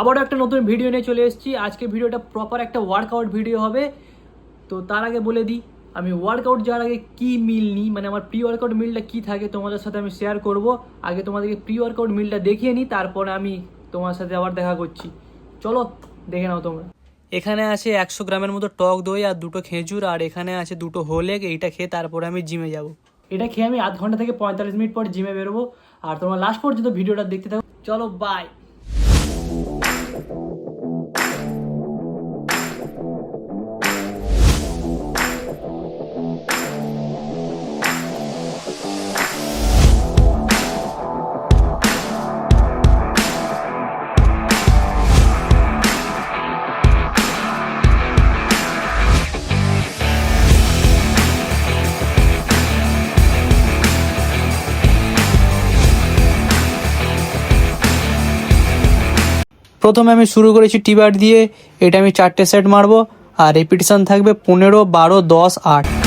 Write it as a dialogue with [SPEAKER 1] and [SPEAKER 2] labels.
[SPEAKER 1] আবারও একটা নতুন ভিডিও নিয়ে চলে এসেছি। আজকে ভিডিওটা প্রপার একটা ওয়ার্কআউট ভিডিও হবে। তো তার আগে বলে দিই, আমি ওয়ার্কআউট যাওয়ার আগে কী মিল নিই, মানে আমার প্রি ওয়ার্কআউট মিলটা কী থাকে তোমাদের সাথে আমি শেয়ার করব। আগে তোমাদেরকে প্রি ওয়ার্কআউট মিলটা দেখিয়ে নিই, তারপরে আমি তোমার সাথে আবার দেখা করছি। চলো দেখে নাও তোমরা। এখানে আছে 100 গ্রামের মতো টক দই আর 2টো খেজুর, আর এখানে আছে 2টো হোল এগ। এইটা খেয়ে তারপরে আমি জিমে যাব। এটা খেয়ে আমি আধ ঘন্টা থেকে 45 মিনিট পর জিমে বেরোবো। আর তোমরা লাস্ট পর্যন্ত ভিডিওটা দেখতে থাকো। চলো বাই। প্রথমে আমি শুরু করেছি টি বার দিয়ে। এটা আমি 4টে সেট মারবো আর রিপিটিশন থাকবে 15, 12, 10, 8।